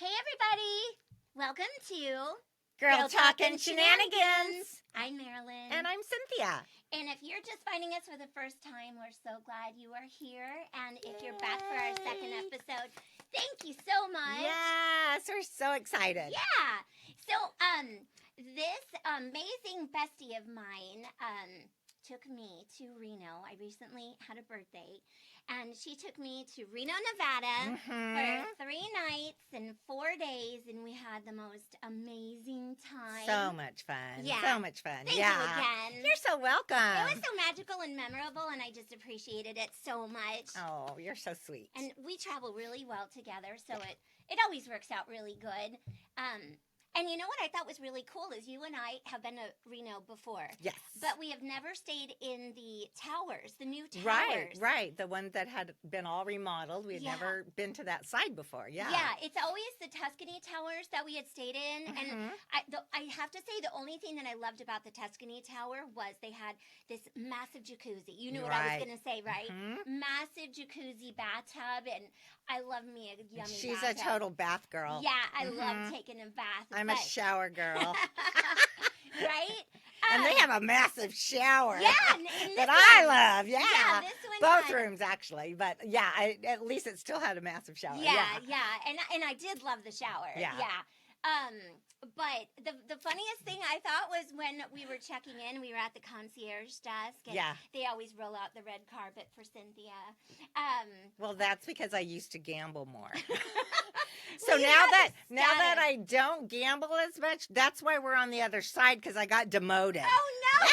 Hey everybody! Welcome to Girl Talkin' Shenanigans. I'm Marilyn. And I'm Cynthia. And if you're just finding us for the first time, we're so glad you are here. And if you're back for our second episode, thank you so much. Yes, we're so excited. Yeah. So, this amazing bestie of mine took me to Reno. I recently had a birthday, and she took me to Reno, Nevada for 3 nights and 4 days, and we had the most amazing time. So much fun. Yeah. So much fun. Thank you again. You're so welcome. It was so magical and memorable, and I just appreciated it so much. Oh, you're so sweet. And we travel really well together, so it always works out really good. And you know what I thought was really cool is you and I have been to Reno before. Yes. But we have never stayed in the towers, the new towers. Right. The one that had been all remodeled. We had never been to that side before. Yeah. Yeah, it's always the Tuscany towers that we had stayed in. And I have to say the only thing that I loved about the Tuscany tower was they had this massive jacuzzi. You knew what I was going to say, right? Massive jacuzzi bathtub, and I love me a yummy She's bathtub. a total bath girl. Yeah, I love taking a bath. I'm a shower girl. Right? And they have a massive shower. Yeah, that I love. Yeah. Yeah, this one both rooms actually, but yeah, at least it still had a massive shower. Yeah. And I did love the shower. Yeah. But the funniest thing I thought was when we were checking in, we were at the concierge desk, and they always roll out the red carpet for Cynthia. Well, that's because I used to gamble more. So now that I don't gamble as much, that's why we're on the other side, because I got demoted. Oh no!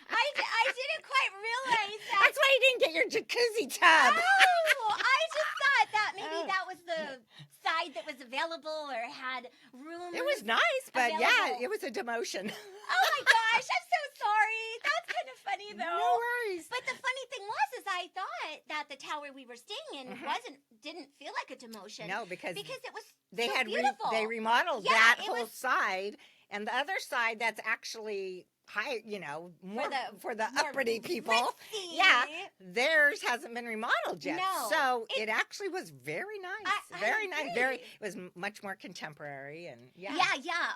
I didn't quite realize that. That's why you didn't get your jacuzzi tub. Oh, I just thought that maybe that was the side that was available or had room. It was nice, but available. it was a demotion. Oh my gosh, I'm so sorry. That's kind of funny though. No worries. But the funny thing was I thought that the tower we were staying in didn't feel like a demotion. No, because it was they so had beautiful. They remodeled that whole side, and the other side that's actually high, more for the uppity people. Ritzy. Yeah, theirs hasn't been remodeled yet. No, so it actually was very nice. Very nice. Agree. It was much more contemporary, and Yeah.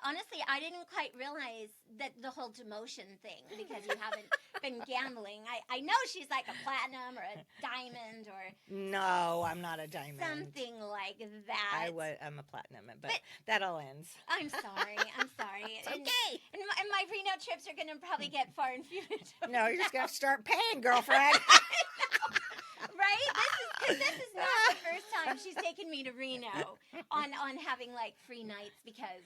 Honestly, I didn't quite realize that the whole demotion thing, because you haven't been gambling. I know she's like a platinum or a diamond or no, I'm not a diamond. something like that. I'm a platinum, but that all ends. I'm sorry. It's okay. And my Reno trips are going to probably get far and few. No, you're just going to have to start paying, girlfriend. Right? This is not the first time she's taken me to Reno on having like free nights because,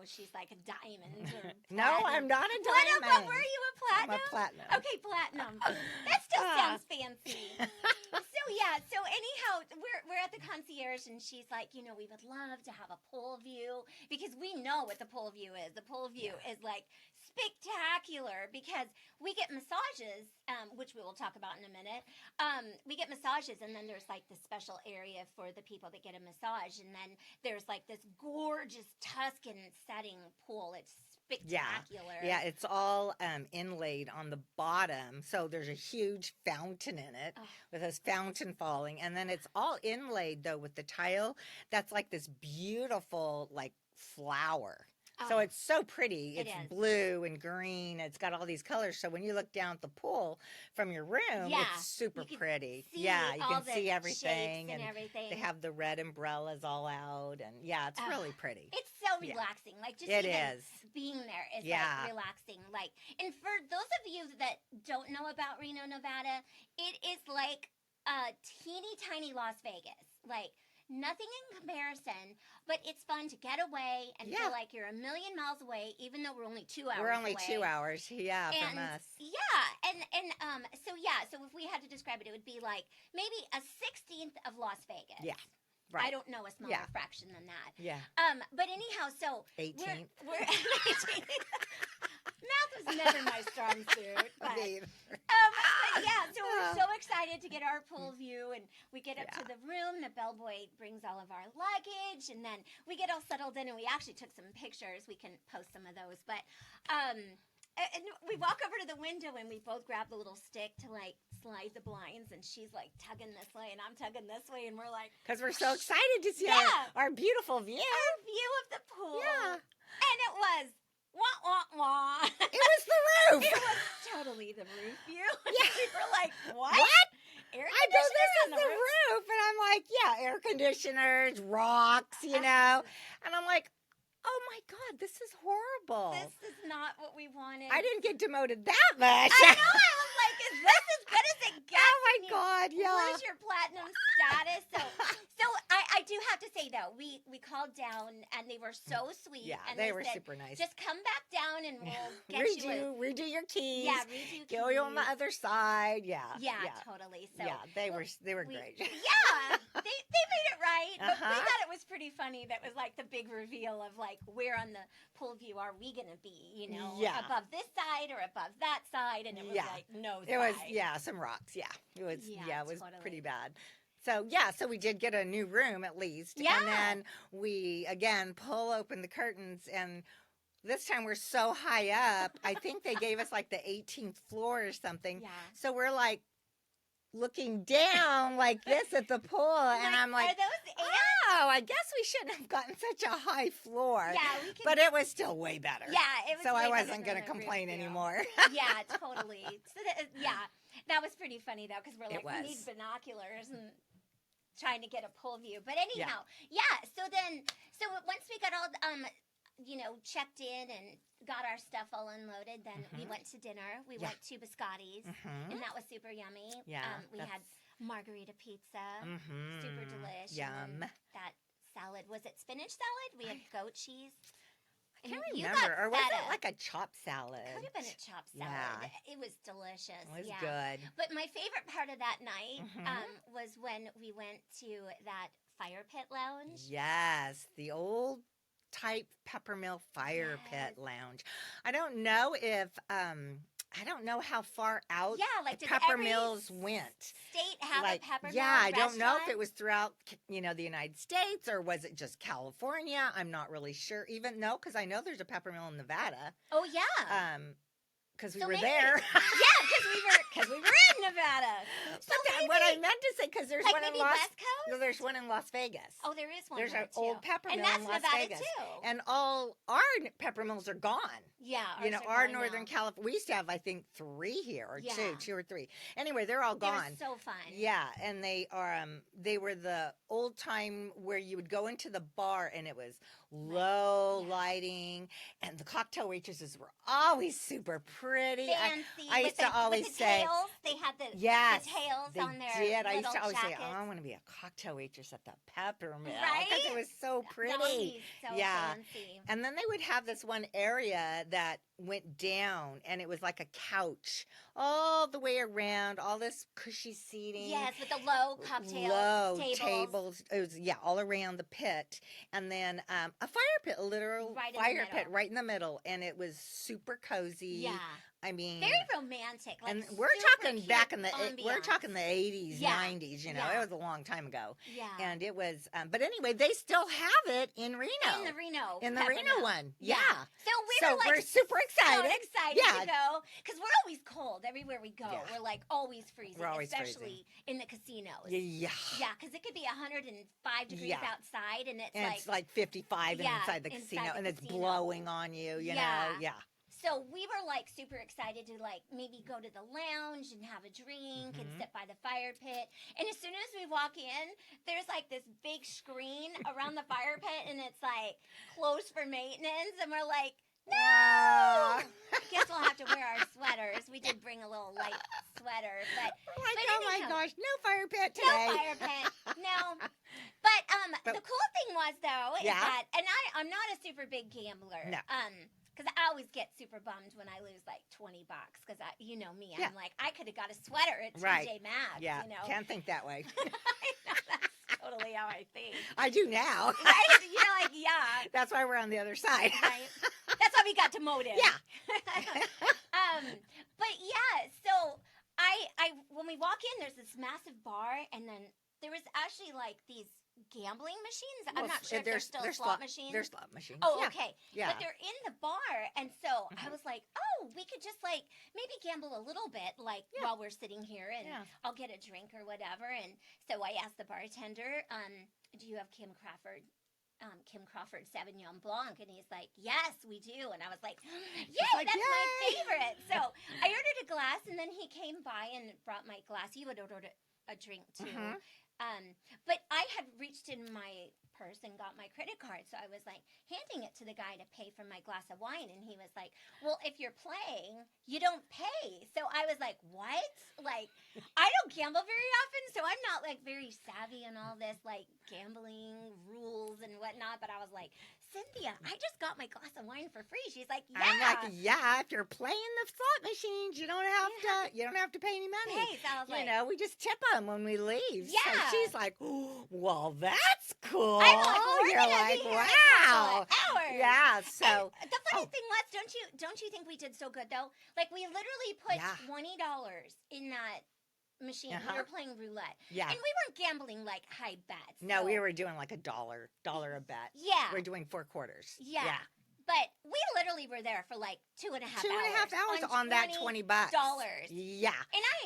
she's like a diamond. Or no, I'm not a diamond. What were you, a platinum? I'm a platinum. Okay, platinum. That still sounds fancy. So anyhow, we're at the concierge, and she's like, we would love to have a pool view, because we know what the pool view is. The pool view is like spectacular, because we get massages, which we will talk about in a minute. We get massages, and then there's like this special area for the people that get a massage, and then there's like this gorgeous Tuscan setting pool. It's spectacular. Yeah, it's all inlaid on the bottom, so there's a huge fountain in it with this fountain falling, and then it's all inlaid though with the tile that's like this beautiful like flower. So it's so pretty. It's blue and green. It's got all these colors. So when you look down at the pool from your room, it's super pretty. You can see everything. And everything. They have the red umbrellas all out. And it's really pretty. It's so relaxing. Like just being there is like relaxing. Like, and for those of you that don't know about Reno, Nevada, it is like a teeny tiny Las Vegas. Like, nothing in comparison, but it's fun to get away and feel like you're a million miles away, even though we're only 2 hours away. We're only 2 hours, from us. So if we had to describe it, it would be like maybe a 16th of Las Vegas. Yeah. Right. I don't know a smaller fraction than that. Yeah. But anyhow, so 18th. We're 18th. Math was never my strong suit. But, so we're so excited to get our pool view, and we get up to the room. The bellboy brings all of our luggage, and then we get all settled in, and we actually took some pictures. We can post some of those, but And we walk over to the window and we both grab the little stick to like slide the blinds, and she's like tugging this way and I'm tugging this way, and we're like, because we're so excited to see our beautiful view. Our view of the pool. Yeah. And it was wah wah wah. It was the roof. It was totally the roof view. Yeah. We were like, what? Air I go, conditioner this on is the roof. And I'm like, yeah, air conditioners, rocks, you know. And I'm like, oh my God, this is horrible. This is not what we wanted. I didn't get demoted that much. I know. I was like, is this as good as it gets? Oh my God, yeah. Where's your platinum status? So I do have to say though, we called down and they were so sweet. Yeah, and they were said, super nice. Just come back down and we'll get redo your keys. Yeah, redo Go on the other side. Yeah. Yeah, totally. So yeah, they were great. Yeah, they made it right. But we Uh-huh. thought it was pretty funny. That was like the big reveal of like where on the pool view are we gonna be? You know, above this side or above that side, and it was like no. It was some rocks. Yeah, it was it was totally. pretty bad. So so we did get a new room at least. Yeah. And then we again pull open the curtains, and this time we're so high up. I think they gave us like the 18th floor or something. Yeah. So we're like looking down like this at the pool, and I'm like, are those ants? oh, I guess we shouldn't have gotten such a high floor. Yeah, we can. But it was still way better. Yeah, it was. So way I better wasn't than going to the roof complain view. anymore. Yeah, totally. So that was pretty funny though, because we're like, we need binoculars and trying to get a pool view. But anyhow, so once we got all checked in and got our stuff all unloaded, then we went to dinner. We went to Biscotti's, and that was super yummy. Yeah, we had margarita pizza, super delish. Yum. That salad, was it spinach salad? We had goat cheese. I can't remember. Or was it like a chopped salad? Could have been a chopped salad. Yeah. It was delicious. It was good. But my favorite part of that night was when we went to that fire pit lounge. Yes, the old type Peppermill fire pit lounge. I don't know if I don't know how far out like the Peppermills went. State have a Peppermill I don't know if restaurant? it was throughout the United States, or was it just California? I'm not really sure. Even because I know there's a Peppermill in Nevada. Oh yeah. Because we So were maybe- there. because we were in Nevada. So But what I meant to say, because there's like one in maybe West Coast. No, there's one in Las Vegas. Oh, there is one. There's there an too. old Peppermill and that's in Las Nevada Vegas, too. and all our Peppermills are gone. Yeah, Our Northern California. We used to have, I think, 3 here, or two or three. Anyway, they're all gone. They were so fun. Yeah, and they are. They were the old time where you would go into the bar and it was low lighting, and the cocktail waitresses were always super pretty. Fancy. I used to always with the say, tails. They had the yes, tails they on their did. I used to little always say, jackets. oh, I want to be a cocktail waitress at the Peppermill, Right? because it was so pretty. That would be so Yeah. fancy. And then they would have this one area that went down, and it was like a couch all the way around, all this cushy seating. Yes, with the low cocktail tables. It was all around the pit, and then a fire pit, a literal Right in the fire pit middle. right in the middle, and it was super cozy. Yeah. I mean, Very romantic. Like and we're super talking cute back in the we're ambiance. talking the 80s, Yeah. 90s. It was a long time ago, Yeah. and it was. But anyway, they still have it in Reno. In the Reno. In the Reno Peppermill. one, Yeah. yeah. So So were like we're super excited. So excited Yeah. to go, because we're always cold everywhere we go. Yeah. We're like always freezing, We're always especially in the casinos. Yeah. Yeah, because it could be 105 degrees Yeah. outside, and And it's like 55 inside the inside casino, the and it's casino. blowing on you, you know? Yeah. So we were like super excited to like maybe go to the lounge and have a drink and sit by the fire pit. And as soon as we walk in, there's like this big screen around the fire pit, and it's like closed for maintenance. And we're like, no! I guess we'll have to wear our sweaters. We did bring a little light sweater, but We're like, but oh my anyhow, gosh, no fire pit today. no fire pit, no. But the cool thing was though is that, and I'm not a super big gambler. No. Because I always get super bummed when I lose like $20. Because you know me, I'm like, I could have got a sweater at TJ Maxx. Yeah, You know? can't think that way. I know, that's totally how I think. I do now. Right? You're like, yeah. That's why we're on the other side. Right. That's why we got demoted. Yeah. But yeah, so I when we walk in, there's this massive bar, and then there was actually like these gambling machines. Well, I'm not sure if they're still there's slot machines. There's slot machines. Oh, Yeah. okay. Yeah. But they're in the bar, and so I was like, oh, we could just like maybe gamble a little bit, like while we're sitting here, and I'll get a drink or whatever. And so I asked the bartender, do you have Kim Crawford Sauvignon Blanc? And he's like, yes, we do. And I was like, yay, like, that's yay! my favorite. So I ordered a glass, and then he came by and brought my glass. You had ordered a drink too. But I had reached in my purse and got my credit card, so I was like handing it to the guy to pay for my glass of wine, and he was like, well, if you're playing, you don't pay. So I was like, what? Like, I don't gamble very often, so I'm not like very savvy in all this like gambling rules and whatnot, but I was like, Cynthia, I just got my glass of wine for free. She's like, yeah. I'm like, yeah, if you're playing the slot machines, you don't have to pay any money. Hey, so I was like, we just tip them when we leave. Yeah. So she's like, oh, well, that's cool. I'm like, we're You're gonna like, be here wow. for hours. Yeah. So and the funny thing was, don't you think we did so good though? Like we literally put $20 in that machine. We were playing roulette. Yeah. And we weren't gambling like high bets. No, so. we were doing like $1 a bet. Yeah. We're doing 4 quarters. Yeah. But we literally were there for like 2.5 hours. 2.5 hours on that $20. Yeah.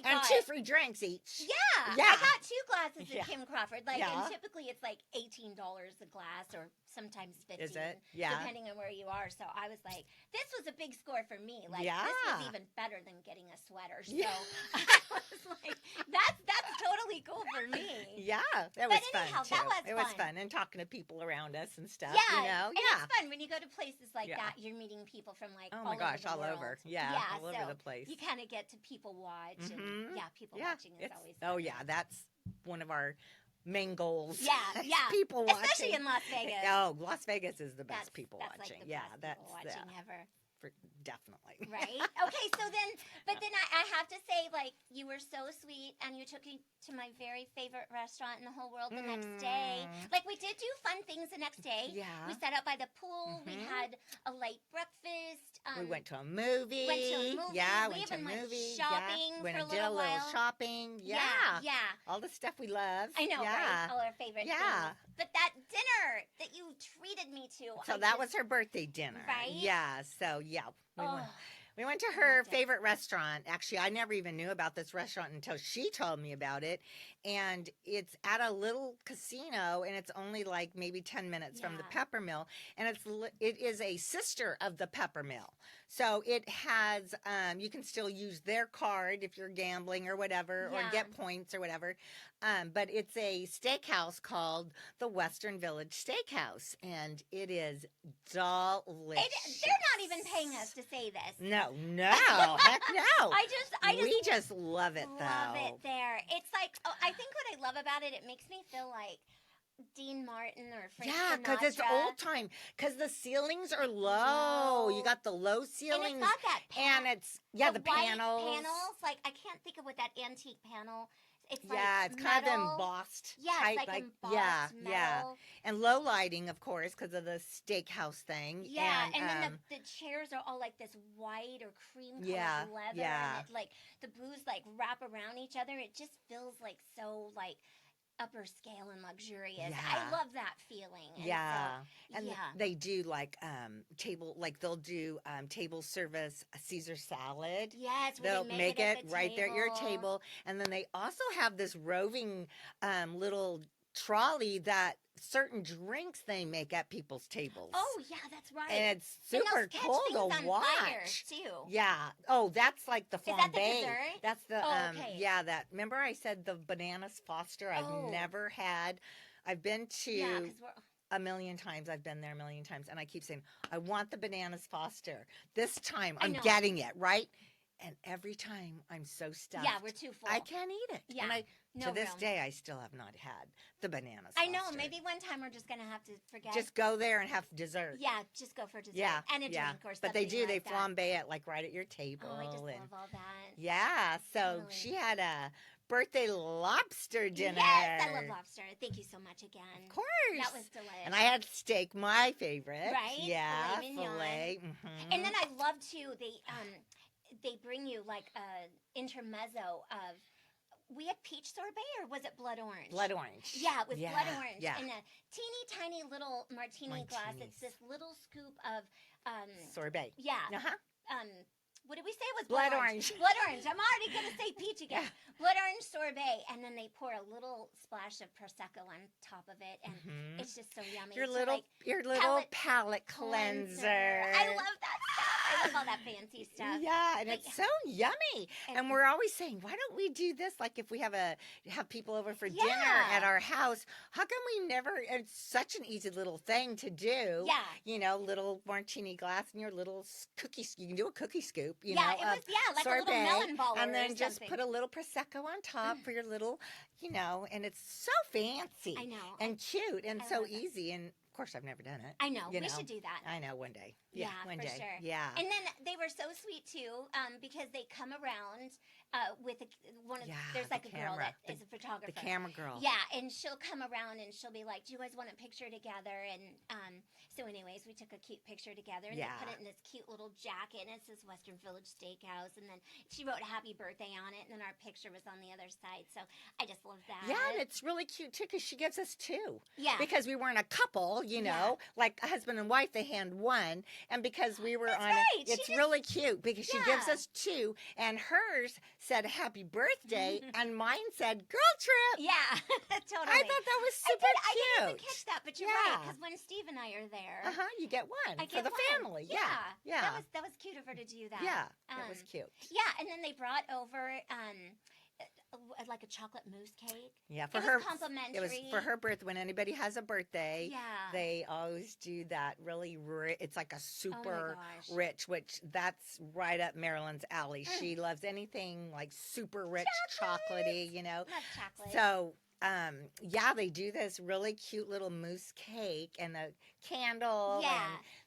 And 2 free drinks each. Yeah. Yeah. I got 2 glasses of Kim Crawford. Like, and typically it's like $18 a glass or sometimes 15. Is it? Yeah. Depending on where you are. So I was like, this was a big score for me. Like, this was even better than getting a sweater. So I was like, that's totally cool for me. Yeah. That was anyhow, fun, too. that was It was fun. And talking to people around us and stuff. Yeah. And it's fun when you go to places like that. You're meeting people from like all over. Yeah. All over so the place. you kind of get to people watch. And people watching is always fun. Oh, yeah. That's one of our main goals. Yeah. People watching. Especially in Las Vegas. Oh, Las Vegas is the best people that's watching. Like the best people watching ever. Definitely. Right? Okay, so then, but then I have to say, like, you were so sweet, and you took me to my very favorite restaurant in the whole world the next day. Like, we did do fun things the next day. Yeah. We sat out by the pool. We had a light breakfast. We went to a movie. Yeah, we even went movie. shopping for a did a little little while. shopping. Yeah. All the stuff we love. I know, right? All our favorite things. But that dinner that you treated me to. So that was her birthday dinner. Right? Yeah. So, we went to her favorite restaurant. Actually, I never even knew about this restaurant until she told me about it. And it's at a little casino, and it's only like maybe 10 minutes from the Peppermill. And it is a sister of the Peppermill. So it has, you can still use their card if you're gambling or whatever, or get points or whatever. But it's a steakhouse called the Western Village Steakhouse, and it is delicious. They're not even paying us to say this. No, heck no. We just love it, though. Love it there. It's like, I think what I love about it, it makes me feel like Dean Martin or Frank Sinatra. because it's old time. Because the ceilings are low. You got the low ceilings. And it's got that and it's, the white panels. Like, I can't think of what that antique panel. It's like it's metal. kind of embossed. Yeah, type, it's like embossed metal. Yeah. And low lighting, of course, because of the steakhouse thing. Yeah, and then the chairs are all like this white or cream colored leather. Yeah. And it, the booths wrap around each other. It just feels like so upper scale and luxurious. Yeah. I love that feeling. And they do they'll do table service a Caesar salad. Yes, they'll they make it right there at your table. table. And then they also have this roving little trolley that certain drinks they make at people's tables. Oh yeah, that's right. And it's super cool to watch. Fire, too. Yeah. Oh, that's like the flambe. Is that the dessert? That's the okay. that. Remember I said the bananas Foster I've never had. I've been to a million times. I've been there a million times, and I keep saying I want the bananas Foster. This time I'm getting it, right? And every time I'm so stuffed. Yeah, we're too full. I can't eat it. Yeah. And to this day, I still have not had the bananas I know. Foster. Maybe one time we're just going to have to forget. Just go there and have dessert. Yeah, just go for dessert. Yeah. And a drink or something. But they do. They that. flambe it right at your table. Oh, I just love all that. Yeah. So totally. she had a birthday lobster dinner. Yes, I love lobster. Thank you so much again. Of course. That was delicious. And I had steak, my favorite. Right? Yeah. Filet mignon. Filet. Mm-hmm. And then I love too, they bring you a intermezzo of we had peach sorbet, or was it blood orange? Blood orange. Yeah, it was blood orange. Yeah. In a teeny tiny little martini glass. It's this little scoop of sorbet. Yeah. Uh-huh. What did we say it was? Blood orange. Blood orange. I'm already going to say peach again. Blood orange sorbet. And then they pour a little splash of Prosecco on top of it. And it's just so yummy. Your little palate cleanser. I love that stuff. I love all that fancy stuff. Yeah, and it's so yummy. And we're always saying, why don't we do this? Like if we have people over for dinner at our house, how come we never, it's such an easy little thing to do. Yeah. You know, little martini glass and your little cookie, you can do a cookie scoop, you it know, was, like sorbet, a little melon ball. and then just put a little Prosecco on top for your little, you know, and it's so fancy. I know. And cute and so easy. And of course, I've never done it. I know. We should do that. I know, one day. Yeah, one for day. Sure. Yeah. And then they were so sweet too, because they come around with there's like a girl that is a photographer. The camera girl. Yeah, and she'll come around and she'll be like, "Do you guys want a picture together?" And so, anyways, we took a cute picture together, and they put it in this cute little jacket, and it says Western Village Steakhouse, and then she wrote "Happy Birthday" on it, and then our picture was on the other side. So I just love that. Yeah, and it's really cute too because she gives us two. Yeah, because we weren't a couple, you know, like a husband and wife. They hand one, and because we were it's really cute because she gives us two, and hers said "Happy Birthday," and mine said "Girl Trip." Yeah, totally. I thought that was super cute. I didn't even catch that, but you're right, because when Steve and I are there, you get one for the family. Yeah. That was cute of her to do that. Yeah, that was cute. Yeah, and then they brought over like a chocolate mousse cake. Yeah, for it her was complimentary. It was for her birthday. When anybody has a birthday, yeah, they always do that. Really, it's like a super rich, which that's right up Marilyn's alley. She loves anything like super rich, chocolatey. You know, love chocolate. So. They do this really cute little mousse cake and a candle. Yeah,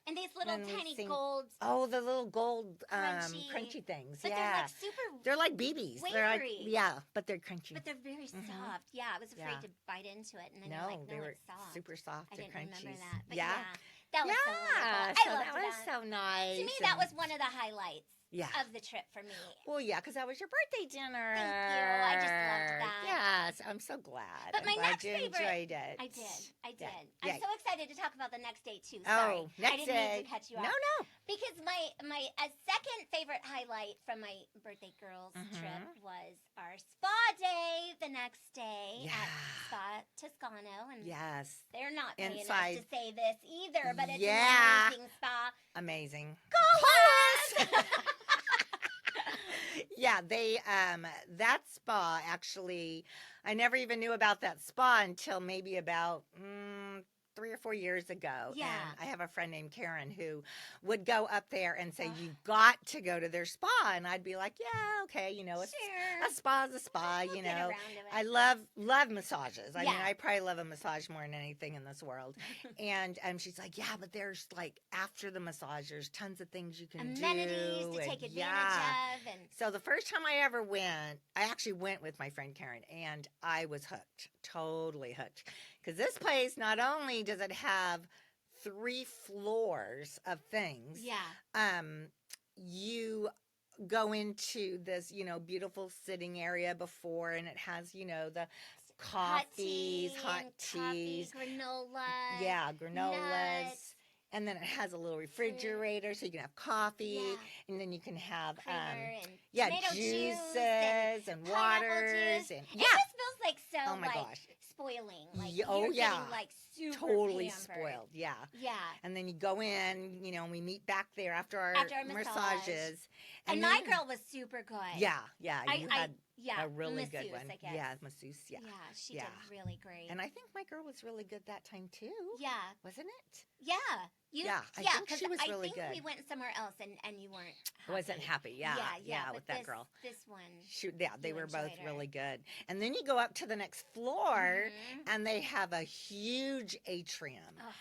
and these little tiny gold. Oh, the little gold crunchy things. But they're like super. They're like BBs. Wavery. They're like, but they're crunchy. But they're very soft. Yeah, I was afraid to bite into it, and then they were it's soft. super soft. I didn't crunchy. remember that. But yeah. That was so wonderful. I loved that was so nice. To me, that was one of the highlights. Yeah. Of the trip for me. Well, yeah, because that was your birthday dinner. Thank you. I just loved that. Yes, I'm so glad. But my next favorite. Enjoyed it. I did. Yeah. I'm so excited to talk about the next day too. Sorry. I didn't mean to cut you off. No. Because my second favorite highlight from my birthday girls trip was our spa day the next day at Spa Toscano. And they're not paying us to say this either, but it's an amazing spa. Amazing. Go us! Yeah, they that spa actually, I never even knew about that spa until maybe about 3 or 4 years ago. Yeah. And I have a friend named Karen who would go up there and say, you got to go to their spa. And I'd be like, yeah, okay, you know, a spa's a spa, you know. I love massages. I mean, I probably love a massage more than anything in this world. And she's like, yeah, but there's like after the massage, there's tons of things you can amenities do. To take advantage of. And so the first time I ever went, I actually went with my friend Karen, and I was hooked, totally hooked. Because this place, not only does it have 3 floors of things, you go into this, you know, beautiful sitting area before, and it has, you know, the coffees, hot teas, granola. Yeah, granolas. Nuts. And then it has a little refrigerator, so you can have coffee, and then you can have juices and waters, and it just feels like so. Oh my gosh. Spoiling. Like you're getting like super totally pampered. spoiled. Yeah. Yeah. And then you go in, you know, and we meet back there after our massages. And my girl was super good. Yeah. You had a really masseuse, good one. I guess. Yeah, masseuse. Yeah. Yeah, she did really great. And I think my girl was really good that time too. Yeah. Wasn't it? Yeah. I think she was really good. I think we went somewhere else and you weren't happy. Wasn't happy. Yeah, with that girl. This one. They were both really good. And then you go up to the next floor, and they have a huge atrium. Oh.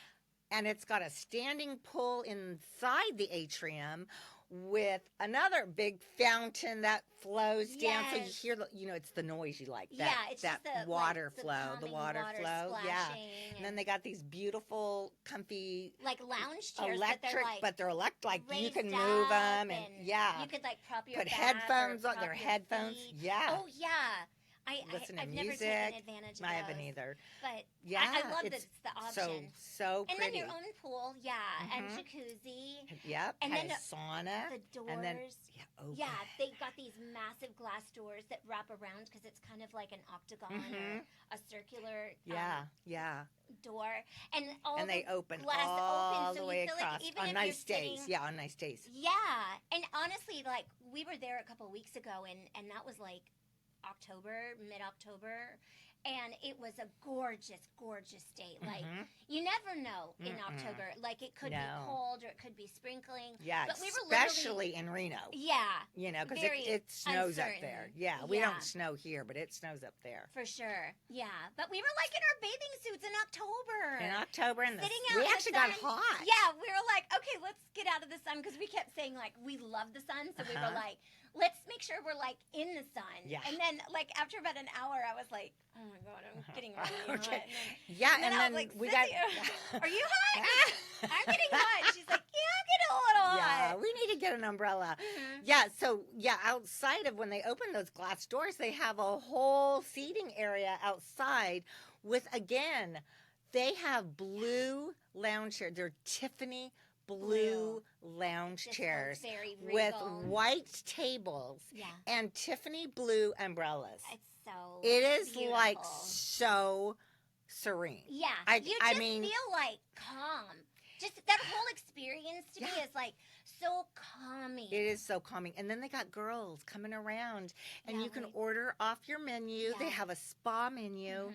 And it's got a standing pool inside the atrium with another big fountain that flows down, so you hear, you know, it's the noise you like. It's that just the water like, flow, the water flow. Yeah, and then they got these beautiful, comfy, like lounge chairs, electric, but they're like you can raised move them, and you could like prop your put back headphones or on prop their your headphones. feet. Yeah. Oh yeah. listen to I've music. never taken advantage of I haven't those. either. But Yeah, I love it's the option. so And pretty. then your own pool, and Mhm. jacuzzi. Yep, And had then a sauna. The doors. And then, open. Yeah, they've got these massive glass doors that wrap around because it's kind of like an octagon or a circular door. And they open glass all open, so the you way feel across like even on if nice you're days. sitting, Yeah, on nice days. Yeah, and honestly, like we were there a couple weeks ago, and that was like mid-October, and it was a gorgeous, gorgeous day. Like you never know in October. Like it could be cold or it could be sprinkling. Yeah, but we were especially in Reno. Yeah, because it snows uncertain. up there. Yeah, we don't snow here, but it snows up there. For sure. Yeah, but we were like in our bathing suits in October. And sitting out we in the actually sun. got hot. Yeah, we were like, okay, let's get out of the sun because we kept saying like we love the sun, so we were like, let's make sure we're like in the sun. Yeah. And then like after about an hour, I was like, oh my god, I'm getting really hot. And then like, we got. Are you hot? I'm getting hot. She's like, yeah, I'm getting a little hot. Yeah, we need to get an umbrella. Yeah, so outside of when they open those glass doors, they have a whole seating area outside with, again, they have blue lounge chairs. They're Tiffany blue lounge chairs with white tables and Tiffany blue umbrellas. It's so It is beautiful. like so serene. Yeah, I mean, feel like calm. Just that whole experience to me is like so calming. It is so calming. And then they got girls coming around, and you can order off your menu. They have a spa menu.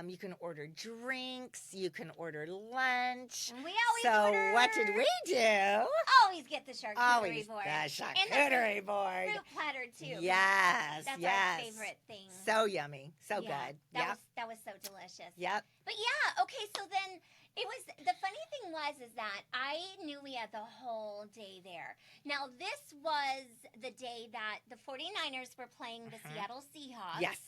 You can order drinks. You can order lunch. And we always order. What did we do? Always get the charcuterie board. The charcuterie board. Fruit platter too. Yes, That's our favorite thing. So yummy. So good. That was so delicious. Yep. But yeah, okay, so then it was, the funny thing was that I knew we had the whole day there. Now, this was the day that the 49ers were playing the Seattle Seahawks. Yes.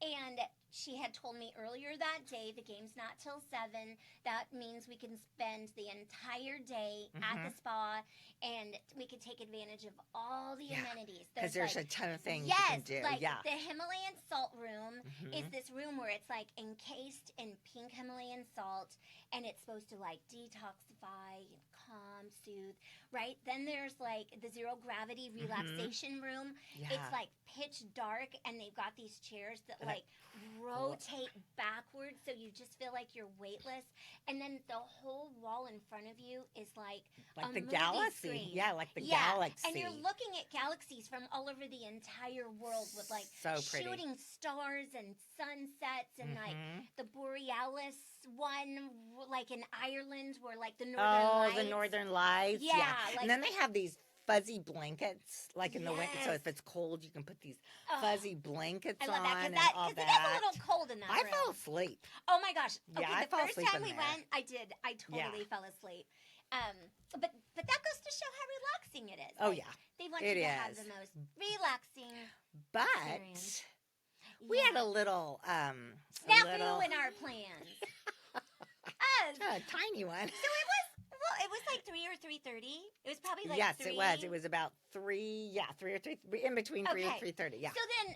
And she had told me earlier that day, the game's not till 7. That means we can spend the entire day at the spa, and we could take advantage of all the amenities. Because there's a ton of things you can do. Like the Himalayan salt room is this room where it's like encased in pink Himalayan salt, and it's supposed to like detoxify, calm, soothe, right? Then there's like the zero gravity relaxation room. Yeah. It's like pitch dark, and they've got these chairs that like rotate backwards, so you just feel like you're weightless. And then the whole wall in front of you is like a the movie galaxy. screen. Yeah, like the galaxy. And you're looking at galaxies from all over the entire world with like shooting stars and sunsets and like the Borealis one, like in Ireland, where like the Northern Lights. The Northern Lights. Yeah. Like, and then they have these fuzzy blankets, like in the winter. So if it's cold, you can put these fuzzy blankets on. I love that, and all because it gets a little cold in that room. I fell asleep. Oh my gosh. Okay, I the fell first asleep time in we there. went, I did. I totally fell asleep. But that goes to show how relaxing it is. Oh, like, They want you to have the most relaxing experience. We had a little snafu in our plans. A tiny one. So it was like 3 or 3:30. It was probably like 3. It was. It was about 3. Yeah, 3 or 3. In between 3 and 3:30. Yeah.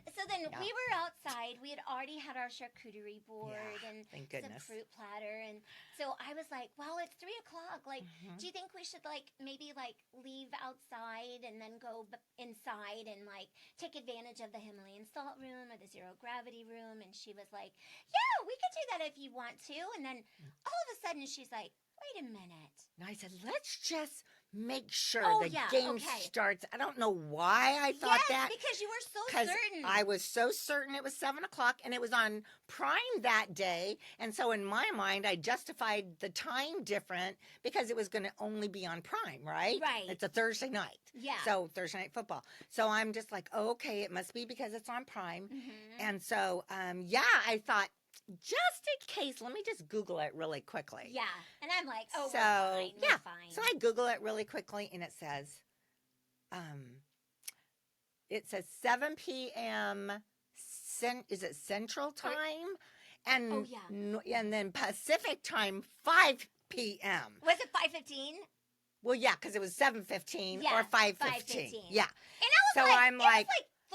So then we were outside. We had already had our charcuterie board and some fruit platter, and so I was like, "Well, it's 3 o'clock. Like, do you think we should like maybe like leave outside and then go inside and like take advantage of the Himalayan salt room or the zero gravity room?" And she was like, "Yeah, we could do that if you want to." And then all of a sudden, she's like, "Wait a minute." And I said, let's just make sure the game starts. I don't know why I thought that. Because you were so certain. I was so certain it was 7 o'clock, and it was on Prime that day. And so in my mind, I justified the time different because it was going to only be on Prime, right? Right. It's a Thursday night. Yeah. So Thursday night football. So I'm just like, okay, it must be because it's on Prime. And so, I thought, just in case, let me just Google it really quickly. Yeah. And I'm like, we're fine. We're fine. So I Google it really quickly, and it says 7 p.m. Is it Central Time? And and then Pacific Time 5 p.m. Was it 5:15? Well, yeah, because it was 7:15 or 5:15. 5:15. Yeah. And I was I'm like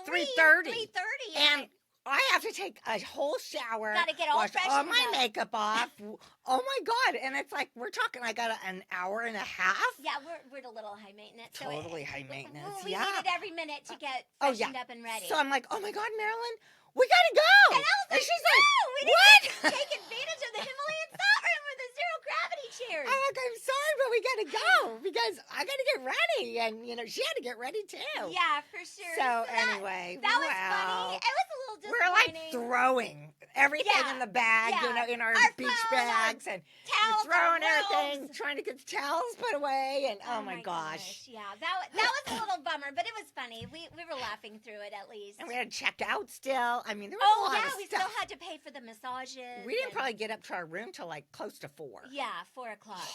3:30. 3:30. And I have to take a whole shower. Gotta get all wash all freshened my up. makeup off. Oh my God. And it's like, we're talking, I got an hour and a half. Yeah, we're a little high maintenance. Totally high maintenance. We yeah. needed every minute to get Oh, freshened yeah. up and ready. So I'm like, oh my God, Marilyn, we gotta go. And I was like, she's no, like, we what? didn't take advantage of the Himalayan salt room with the zero gravity chairs. I'm like, I'm sorry, but we gotta go because I gotta get ready. And, she had to get ready too. Yeah, for sure. So anyway, that was funny. It was a little we're like disappointing. throwing everything in the bag, Yeah. in our beach phone, bags, and towels, throwing our everything, robes. trying to get the towels put away, and oh my gosh. gosh. Yeah, that was a little bummer, but it was funny. We were laughing through it at least. And we had checked out still. I mean, there was a lot of we stuff. still had to pay for the massages. We didn't probably get up to our room till like close to 4. Yeah, 4 o'clock.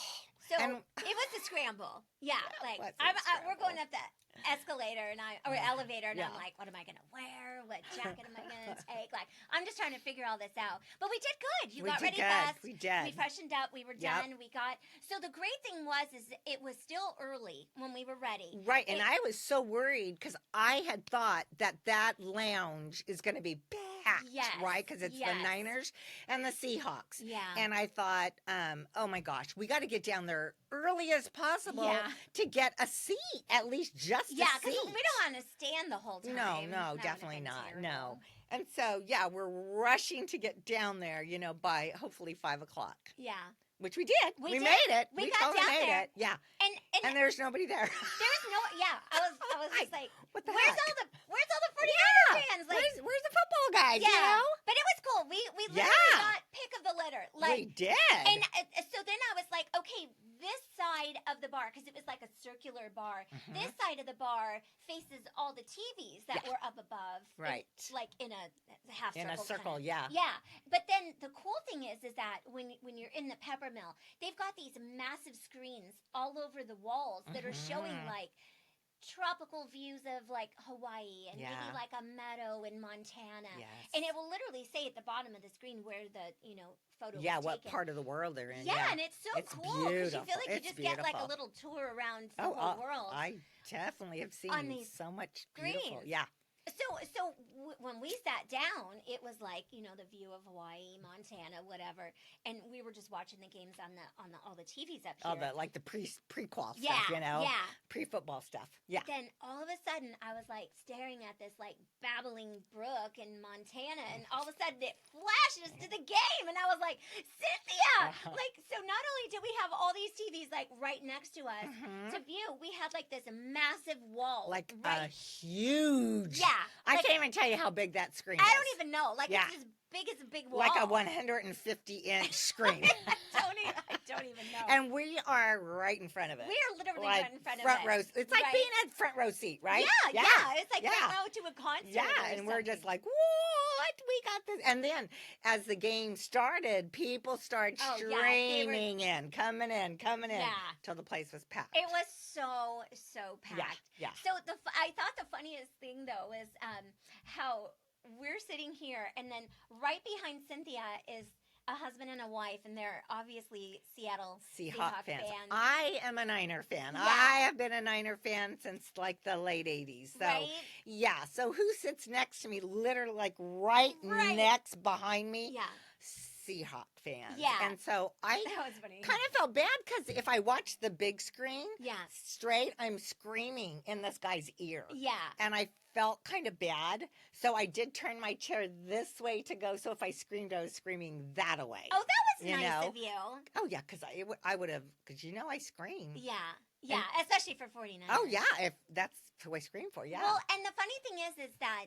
So And- it was a scramble. Yeah, like was a we're going up the escalator or elevator, and Yeah. I'm like, what am I gonna wear? What jacket am I gonna take? Like, I'm just trying to figure all this out. But we did good. You We got did ready good. fast. We did. We freshened up. We were Yep. done. So the great thing is it was still early when we were ready. Right, and I was so worried because I had thought that lounge is going to be packed, Yes, right? Because it's yes. the Niners and the Seahawks. Yeah. And I thought, oh my gosh, we got to get down there early as possible Yeah. to get a seat, at least just Yeah, a because seat. we don't want to stand the whole time. No, That would have definitely been not. terrible. No. And so, yeah, we're rushing to get down there, by hopefully 5 o'clock, Yeah. which we did. We did. made it. We got totally down made there. it. Yeah. And And there's nobody there. there was no. Yeah, I was just like, What the where's heck? all the 49er fans? Like, Where's the football guys? yeah, but it was cool. We literally Yeah. got pick of the litter. We Like, did. and so then I was like, okay, this side of the bar, because it was like a circular bar. Mhm. This side of the bar faces all the TVs that were up above, Right. like in a half In a circle. circle, kinda. yeah. Yeah, but then the cool thing is that when you're in the Peppermill, they've got these massive screens all over the walls that are showing Mhm. like tropical views of like Hawaii and Yeah. maybe like a meadow in Montana. Yes. And it will literally say at the bottom of the screen where the photo Yeah, was what taken. part of the world they're in. Yeah, and it's so It's cool because you feel beautiful. like you It's just get like a beautiful. little tour around the Oh, whole world. I definitely have seen On these so much beautiful. screens. Yeah. So when we sat down, it was like the view of Hawaii, Montana, whatever, and we were just watching the games on all the TVs up here. All the pre-qual stuff, yeah, yeah. pre-football stuff. Yeah. Then all of a sudden, I was like staring at this like babbling brook in Montana, and all of a sudden it flashes to the game, and I was like, Cynthia! Like, so not only did we have all these TVs like right next to us Mhm. to view, we had like this massive wall, Like a right? huge. Yeah, I like, can't even tell you how big that screen I is. don't even know. Like, Yeah. it's as big as a big wall. Like a 150-inch screen. I don't even know. And we are right in front of it. we are literally Like right in front of front it. row. It's like Right. being at front row seat, right? Yeah. It's like Yeah. front row to a concert. Yeah, or and we're just something. like, what? We got this. And then as the game started, people started Oh, yeah, they were- streaming in, coming in, Yeah. till the place was packed. It was so packed. Yeah. So I thought the funniest thing though is how we're sitting here, and then right behind Cynthia is a husband and a wife, and they're obviously Seattle Seahawk fans. fans. I am a Niner fan. Yeah. I have been a Niner fan since like the late 80s. So right? yeah. So who sits next to me? Literally like right. Right. next behind me? Yeah. Seahawk fans. Yeah. And so I That was funny. kind of felt bad because if I watch the big screen Yeah. straight, I'm screaming in this guy's ear. Yeah. And I felt kind of bad. So I did turn my chair this way to go. So if I screamed, I was screaming that away. Oh, that was You nice know? of you. Oh, yeah, because I would have, because I scream. Yeah. Yeah. Especially for 49. Oh, yeah, if that's who I scream for, yeah. Well, and the funny thing is that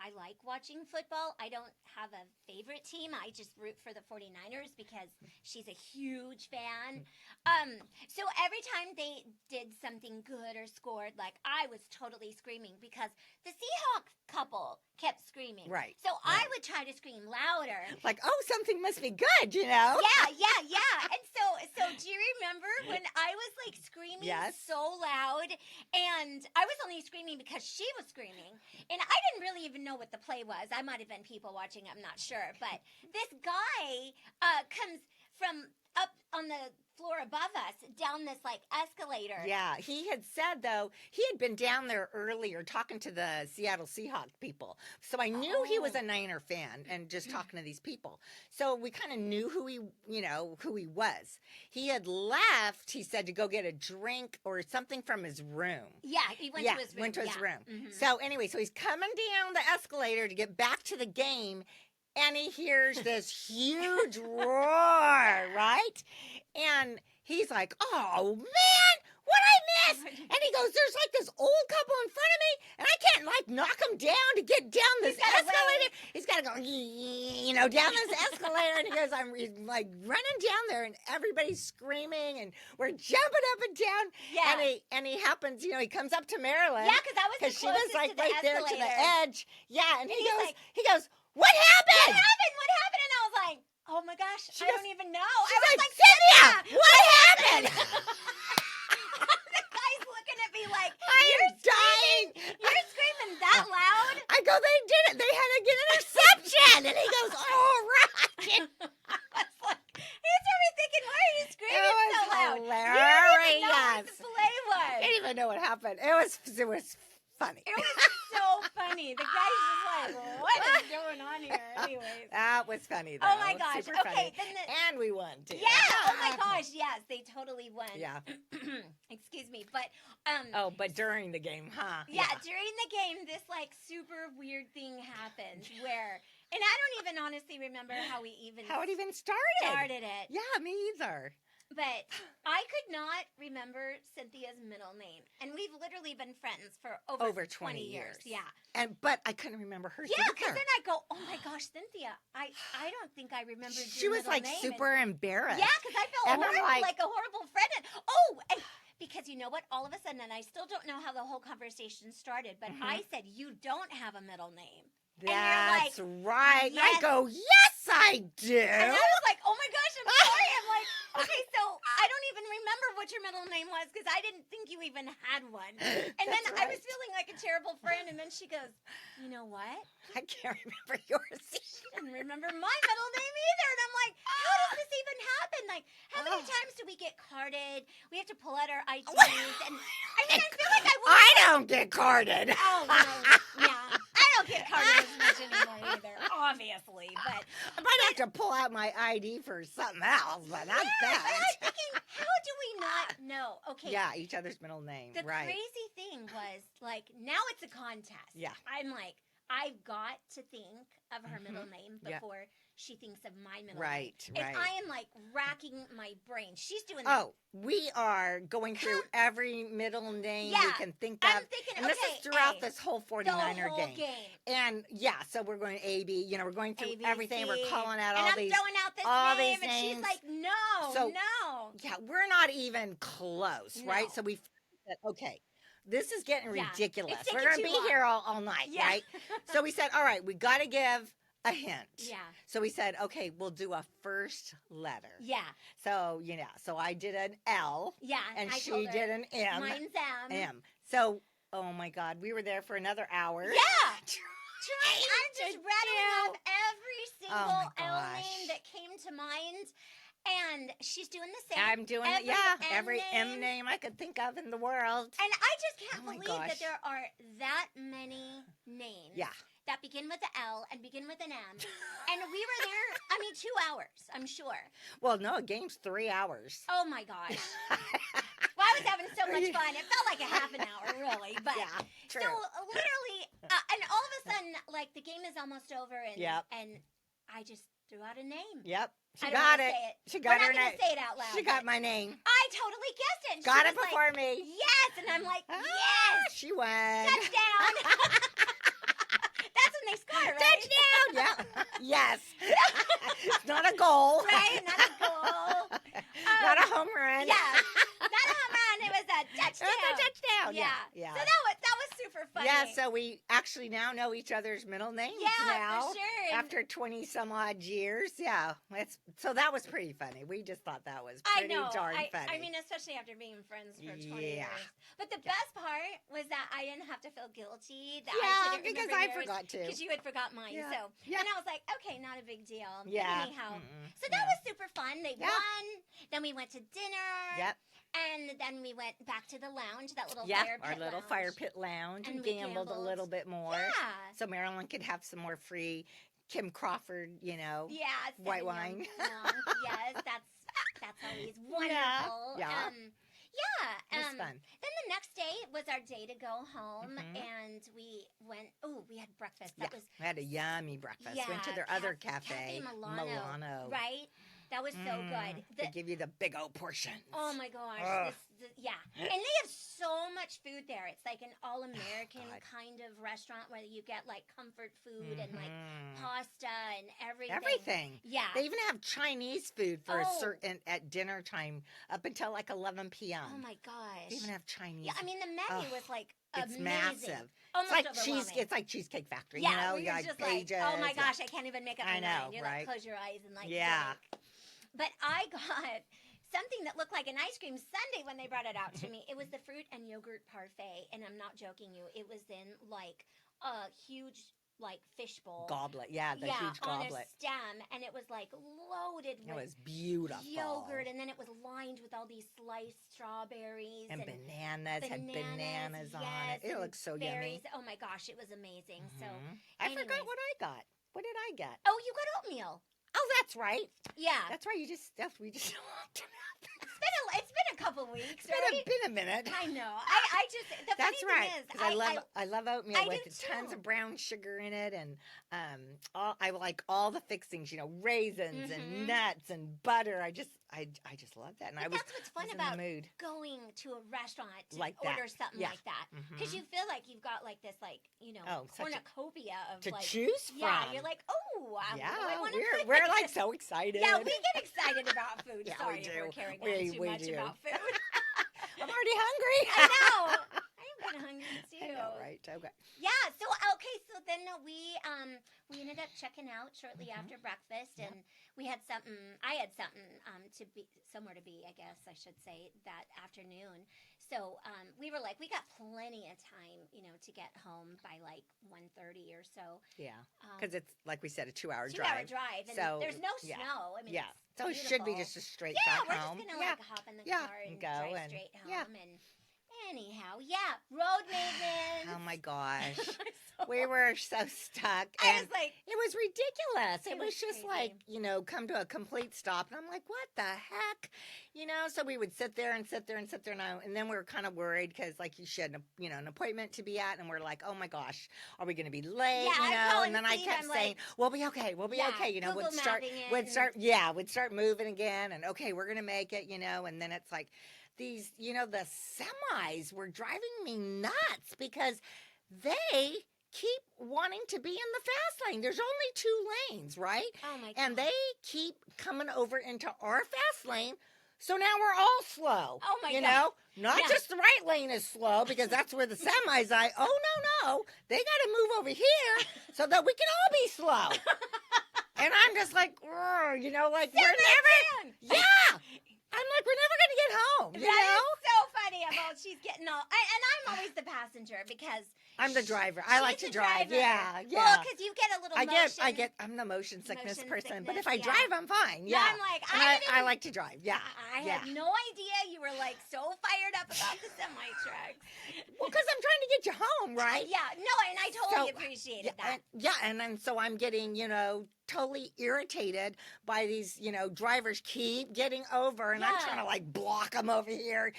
I like watching football. I don't have a favorite team. I just root for the 49ers because she's a huge fan. So every time they did something good or scored, like I was totally screaming because the Seahawk couple kept screaming. Right. So I right. would try to scream louder. Like, oh, something must be good, Yeah. And so do you remember when I was like screaming Yes. so loud, and I was only screaming because she was screaming, and I didn't really even know what the play was. I might have been people watching, I'm not sure, but this guy comes from up on the floor above us, down this like escalator. Yeah, he had said though he had been down there earlier talking to the Seattle Seahawks people, so I knew he was a Niner fan and just talking to these people. So we kind of knew who he was. He had left. He said to go get a drink or something from his room. Yeah, he went to his room. Went to his room. Mm-hmm. So anyway, so he's coming down the escalator to get back to the game. And he hears this huge roar, right? And he's like, oh, man, what'd I miss? And he goes, there's like this old couple in front of me, and I can't like knock him down to get down this escalator. He's got to go, down this escalator. And he goes, I'm like running down there, and everybody's screaming, and we're jumping up and down. Yeah. And he happens, he comes up to Marilyn. Yeah, because that was the she was like to the right escalator. there to the edge. Yeah, and he he's goes, what happened? What happened? And I was like, oh my gosh, I don't even know. I was like, Cynthia, what happened? The guy's looking at me like, I'm dying. You're screaming that loud? I go, they did it. They had to get interception. And he goes, all right. I was like, he's probably thinking, why are you screaming so loud? Hilarious. You didn't even know what the play was. I didn't even know what happened. It was funny. It was so funny. The guy was like, what is going on here? Anyways. That was funny, though. Oh, my gosh. Super okay. funny. Then and we won, too. Yeah. Oh, my gosh. Yes. They totally won. Yeah. Excuse me. But. But during the game, huh? Yeah. During the game, this, like, super weird thing happened where. And I don't even honestly remember how it even started it. Yeah, me either. But I could not remember Cynthia's middle name. And we've literally been friends for over 20 years. Yeah. But I couldn't remember her. Yeah, because then I go, oh my gosh, Cynthia, I don't think I remembered your middle name. She was like super embarrassed. Yeah, because I felt horrible, like a horrible friend. And because you know what? All of a sudden, and I still don't know how the whole conversation started, but I said, you don't have a middle name. That's right. Yes. I go, yes, I do. And I was like, oh my gosh, I'm sorry. I'm like, okay, so I don't even remember what your middle name was because I didn't think you even had one. And then I was feeling like a terrible friend. And then she goes, you know what? I can't remember yours. She didn't remember my middle name either. And I'm like, how does this even happen? Like, how many times do we get carded? We have to pull out our IDs. And I mean, I feel like I don't get carded. Oh, no. Yeah. I don't get carded as much anymore either, obviously. But I might have to pull out my ID for something else, but not that. But I'm thinking, how do we not know? Okay. Yeah, each other's middle name. The right. crazy thing was, like, now it's a contest. Yeah. I'm like, I've got to think of her middle name before she thinks of my middle name. Right. And I am like racking my brain. She's doing we are going through every middle name we can think of. I'm thinking, and this is throughout this whole 49er game. And so we're going AB, we're going through everything. We're calling out all these. And I'm throwing out this name, and she's like, no. Yeah, we're not even close, right? So we said, okay. This is getting ridiculous. We're going to be here all night, right? So we said, all right, we got to give a hint. Yeah. So we said, okay, we'll do a first letter. Yeah. So, so I did an L. Yeah. And she did an M. Mine's M. M. So, oh my God, we were there for another hour. Yeah. I'm just rattling off every single L name that came to mind. And she's doing the same. I'm doing every M name I could think of in the world. And I just can't believe that there are that many names that begin with the L and begin with an M. And we were there, 2 hours, I'm sure. Well, no, a game's 3 hours. Oh, my gosh. Well, I was having so much fun. It felt like a half an hour, really. But true. So literally, and all of a sudden, like, the game is almost over. And I just threw out a name. Yep. She got it. She her got name. We're not going to say it out loud. She got my name. I totally guessed it. Got it before me. Yes. And I'm like, yes. She won. Touchdown. That's when they score, right? Touchdown. Yeah. Yes. It's not a goal. Right? Not a goal. Not a home run. Yeah. Not a home run. It was a touchdown. It was a touchdown. Yeah. So that was super funny. Yeah, so we actually now know each other's middle names now. For sure. After 20 some odd years. Yeah. So that was pretty funny. We just thought that was pretty darn funny. I mean, especially after being friends for 20 years. But the best part was that I didn't have to feel guilty. That I didn't because I forgot to. Because you had forgot mine. Yeah. And I was like, okay, not a big deal. Yeah. Anyhow. So that was super fun. They won. Then we went to dinner. Yep. And then we went back to the lounge, that little Yeah, fire pit our little lounge. fire pit lounge, and we gambled a little bit more. Yeah. So Marilyn could have some more free Kim Crawford, Yeah, white wine. Yes, that's always wonderful. Yeah. It was fun. Then the next day was our day to go home, and we went. Oh, we had breakfast. We had a yummy breakfast. Yeah, went to their other cafe, Milano. Right. That was so good. They give you the big old portions. Oh my gosh. And they have so much food there. It's like an all-American kind of restaurant where you get like comfort food and like pasta and everything. Everything. Yeah. They even have Chinese food for a certain at dinner time up until like 11 p.m. Oh my gosh. They even have Chinese. Yeah, I mean the menu was like it's amazing. massive. Almost It's like Cheesecake Factory. Yeah, you know, just pages. like, oh my gosh, I can't even make up my mind. You're right? like, close your eyes and like, yeah. Drink. But I got something that looked like an ice cream sundae when they brought it out to me. It was the fruit and yogurt parfait, and I'm not joking you. It was in like a huge like fishbowl goblet. Yeah, the huge goblet on a stem, and it was like loaded with it was beautiful yogurt, and then it was lined with all these sliced strawberries and bananas. Had bananas on it. It looked so berries. yummy. Oh my gosh, it was amazing. So I forgot what I got. What did I get? Oh, you got oatmeal. Oh, that's right. Yeah. That's right. We just It's been a couple weeks. It's been a minute. I know. I just the that's funny right. thing is, I love oatmeal with tons too. of brown sugar in it, and I like all the fixings. Raisins and nuts and butter. I just love that. And that's what's fun about mood. Going to a restaurant to like order something like that, because you feel like you've got like this cornucopia of to like, choose from. Yeah, you're like, oh, we're like so excited. Yeah, we get excited about food. Yeah, Sorry we do. if we're carrying on too much about food. I'm already hungry. I know. I'm kind of hungry too. I know, right? Okay. Yeah. So then we ended up checking out shortly after breakfast, and we had something. I had something somewhere to be. I guess I should say that afternoon. So we were like, we got plenty of time, to get home by like 1:30 or so. Yeah. Because it's like we said, a 2-hour And drive. so there's no snow. I mean, so it should be just a straight back home. We're just gonna hop in the car and go drive straight home. And anyhow, road maintenance. Oh my gosh. We were so stuck. And I was like, it was ridiculous. It was just crazy. like, come to a complete stop. And I'm like, what the heck? So we would sit there. And then we were kind of worried because, like she had, an appointment to be at. And we're like, oh my gosh, are we going to be late? And then I kept saying, we'll be okay. We'll be okay. We'd start moving again. And okay, we're going to make it, and then it's like, these, the semis were driving me nuts because they keep wanting to be in the fast lane. There's only 2 lanes, right? Oh my God. And they keep coming over into our fast lane. So now we're all slow. Oh my God. Not just the right lane is slow because that's where the semis are. Oh, no. They got to move over here so that we can all be slow. And I'm just like, we're never. Yeah. I'm like, we're never going to get home, That is so funny about she's getting all... and I'm always the passenger because... I'm the driver. I like to drive. Yeah. Well, because you get a little motion. I'm the motion sickness person. But sickness, if I drive, I'm fine. Yeah. No, I'm like... I like to drive. Yeah. I had no idea you were like so fired up about the semi-trucks. Well, because I'm trying to get you home, right? Yeah. No, and I totally appreciated that. And then so I'm getting, totally irritated by these, drivers keep getting over, and I'm trying to like block them over here,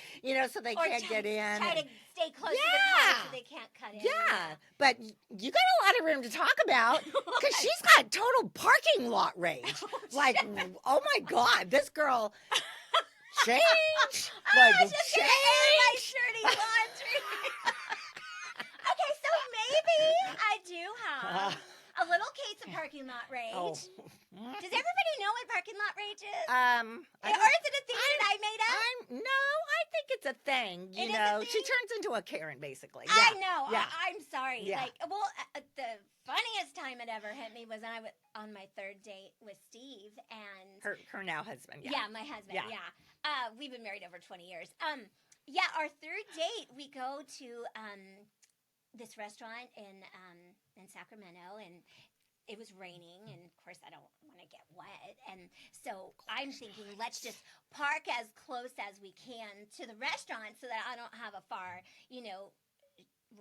so they can't get in. Try to stay close to the car so they can't cut in. Yeah, but you got a lot of room to talk about because she's got total parking lot rage. Oh my God, this girl change. Just gonna air my shirty laundry. Okay, so maybe I do have a little case of parking lot rage. Oh. Does everybody know what parking lot rage is? Or Or is it a thing that I made up? I think it's a thing. It is a thing? She turns into a Karen, basically. I know. Yeah. I'm sorry. Yeah. The funniest time it ever hit me was when I was on my 3rd date with Steve and her now husband. Yeah, my husband. Yeah. We've been married over 20 years. Our 3rd date, we go to this restaurant in Sacramento, and it was raining, and of course I don't want to get wet. And so I'm thinking, let's just park as close as we can to the restaurant so that I don't have a far,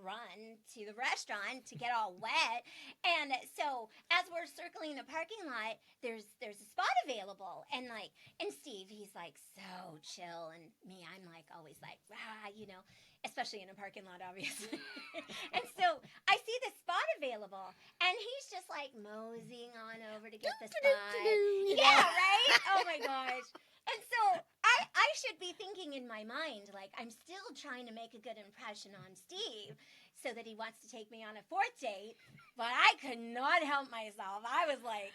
run to the restaurant to get all wet. And so as we're circling the parking lot, there's a spot available, and Steve, he's like so chill, and me, I'm like always like especially in a parking lot, obviously. And so I see the spot available, and he's just like moseying on over to get the spot. Yeah, right? Oh my gosh. And so I should be thinking in my mind, like, I'm still trying to make a good impression on Steve so that he wants to take me on a 4th date, but I could not help myself. I was like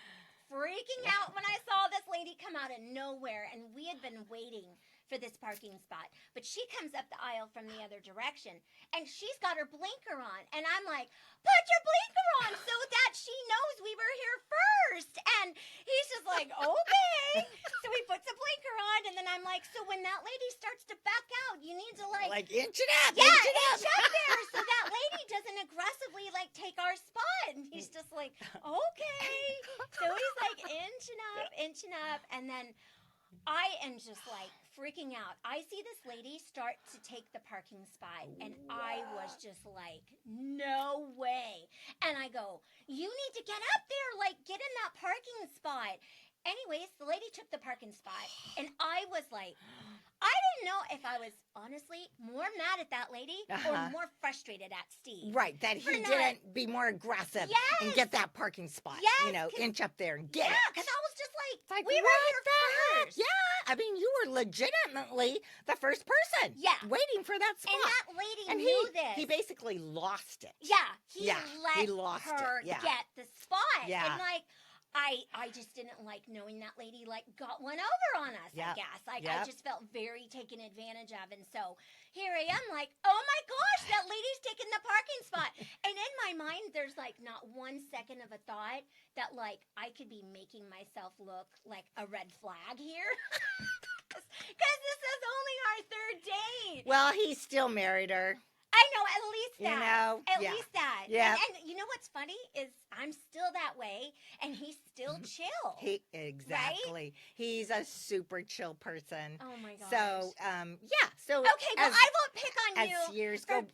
freaking out when I saw this lady come out of nowhere, and we had been waiting for this parking spot, but she comes up the aisle from the other direction, and she's got her blinker on, and I'm like, put your blinker on so that she knows we were here first. And he's just like, okay. So he puts a blinker on, and then I'm like, so when that lady starts to back out, you need to like inch it up. Yeah, inch it inch up there so that lady doesn't aggressively take our spot. And he's just like, okay. So he's like inching up, and then I am just like freaking out. I see this lady start to take the parking spot, and I was just like, no way. And I go, you need to get up there, get in that parking spot. Anyways, the lady took the parking spot, and I was like, I didn't know if I was honestly more mad at that lady or more frustrated at Steve. Right, that he didn't be more aggressive and get that parking spot. Yes, inch up there and get it. Yeah, because I was just like, we what were here the heck? first. Yeah, I mean, you were legitimately the first person. Yeah. Waiting for that spot. And that lady And knew this. He basically lost it. Yeah, he lost her it. Yeah. get the spot. Yeah. And I just didn't like knowing that lady got one over on us, I guess. I just felt very taken advantage of. And so here I am like, oh my gosh, that lady's taking the parking spot. And in my mind, there's not 1 second of a thought that I could be making myself look like a red flag here. Because this is only our 3rd date. Well, he still married her. I know, at least that. At yeah. least that. Yeah. And you know what's funny is I'm still that way, and he's still chill. Exactly. Right? He's a super chill person. Oh my gosh. So, So okay, well, I won't pick on you as years for go.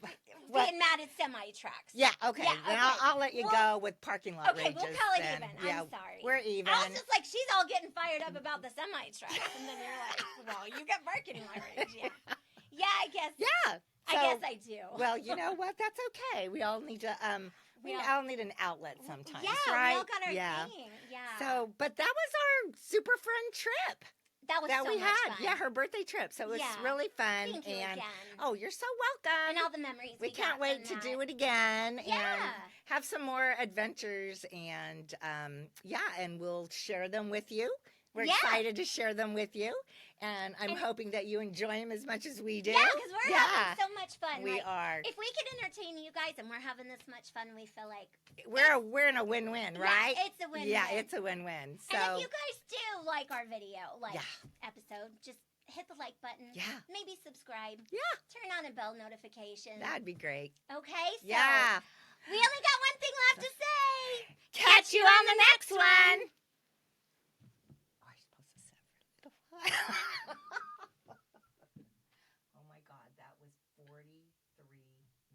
being mad at semi-trucks. Yeah. Okay. Yeah, Then okay. I'll let you go with parking lot Okay, rages. we'll call it then. even. Yeah, I'm sorry. We're even. I was just like, she's all getting fired up about the semi-trucks, and then you're like, well, you got parking lot rage. Yeah. Yeah, I guess. Yeah. I guess I do. Well, you know what? That's okay. We all need to we all need an outlet sometimes, yeah, right? we all got our thing. Yeah. So, but that was our super fun trip that that so we much had. fun. Yeah, her birthday trip. So it was really fun. Thank you and again. oh, you're so welcome. And all the memories we can't got wait from to that. do it again Yeah. and have some more adventures and and we'll share them with you. We're excited to share them with you, and I'm hoping that you enjoy them as much as we do. Yeah, because we're having so much fun. We are. If we can entertain you guys and we're having this much fun, we feel like we're in a win-win, right? Yeah, it's a win-win. Yeah, it's a win-win. So, and if you guys do like our video, episode, just hit the like button. Yeah. Maybe subscribe. Yeah. Turn on a bell notification. That'd be great. Okay. So yeah. We only got one thing left to say. Catch you on the next one. Oh, you're supposed to sit for a little while.